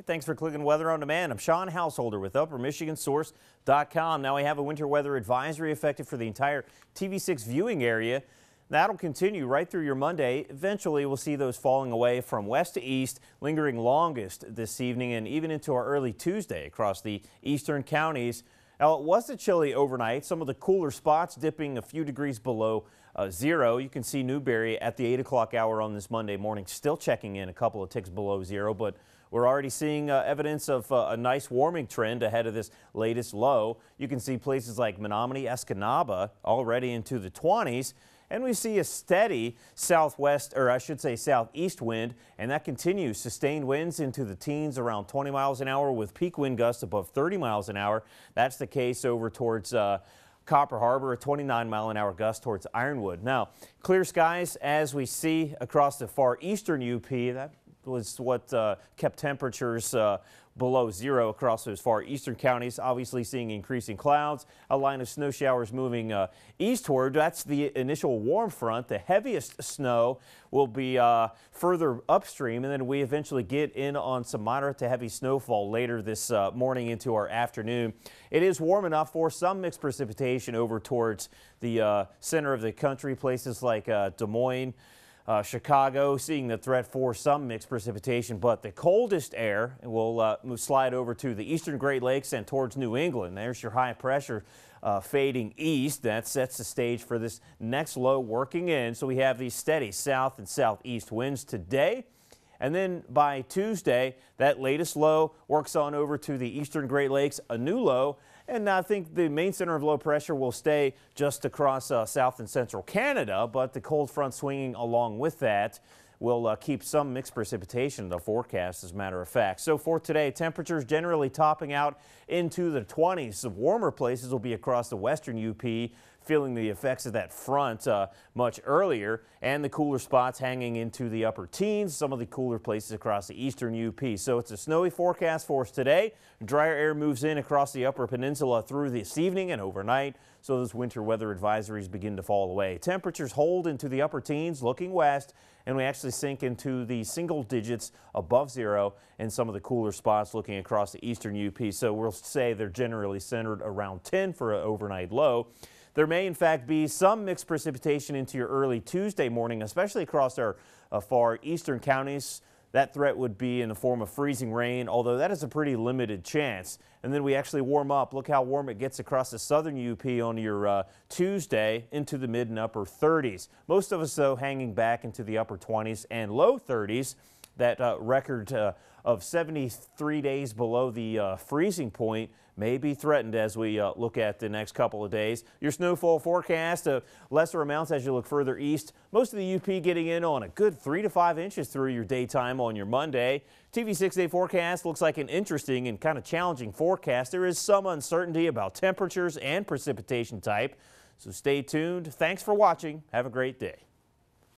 Hey, thanks for clicking Weather on Demand. I'm Sean Householder with UpperMichiganSource.com. Now we have a winter weather advisory effective for the entire TV6 viewing area. That'll continue right through your Monday. Eventually, we'll see those falling away from west to east, lingering longest this evening and even into our early Tuesday across the eastern counties. Now, it was a chilly overnight. Some of the cooler spots dipping a few degrees below zero. You can see Newberry at the 8 o'clock hour on this Monday morning still checking in a couple of ticks below zero, but we're already seeing evidence of a nice warming trend ahead of this latest low. You can see places like Menominee, Escanaba already into the 20s. And we see a steady southwest, or I should say southeast wind, and that continues. Sustained winds into the teens around 20 miles an hour with peak wind gusts above 30 miles an hour. That's the case over towards Copper Harbor, a 29-mile-an-hour gust towards Ironwood. Now, clear skies as we see across the far eastern UP. That was what kept temperatures below zero across those far eastern counties. Obviously seeing increasing clouds, a line of snow showers moving eastward. That's the initial warm front. The heaviest snow will be further upstream, and then we eventually get in on some moderate to heavy snowfall later this morning into our afternoon. It is warm enough for some mixed precipitation over towards the center of the country, places like Des Moines, Chicago, seeing the threat for some mixed precipitation, but the coldest air will slide over to the eastern Great Lakes and towards New England. There's your high pressure fading east. That sets the stage for this next low working in. So we have these steady south and southeast winds today. And then by Tuesday, that latest low works on over to the eastern Great Lakes, a new low. And I think the main center of low pressure will stay just across south and central Canada, but the cold front swinging along with that will keep some mixed precipitation in the forecast, as a matter of fact. So for today, temperatures generally topping out into the 20s. Some warmer places will be across the western UP, feeling the effects of that front much earlier, and the cooler spots hanging into the upper teens, some of the cooler places across the eastern UP. So it's a snowy forecast for us today. Drier air moves in across the upper peninsula through this evening and overnight, so those winter weather advisories begin to fall away. Temperatures hold into the upper teens looking west, and we actually sink into the single digits above zero in some of the cooler spots looking across the eastern UP. So we'll say they're generally centered around 10 for an overnight low. There may, in fact, be some mixed precipitation into your early Tuesday morning, especially across our far eastern counties. That threat would be in the form of freezing rain, although that is a pretty limited chance. And then we actually warm up. Look how warm it gets across the southern UP on your Tuesday into the mid and upper 30s. Most of us, though, hanging back into the upper 20s and low 30s. That record of 73 days below the freezing point may be threatened as we look at the next couple of days. Your snowfall forecast, lesser amounts as you look further east. Most of the UP getting in on a good 3 to 5 inches through your daytime on your Monday. TV 6-day forecast looks like an interesting and kind of challenging forecast. There is some uncertainty about temperatures and precipitation type, so stay tuned. Thanks for watching. Have a great day.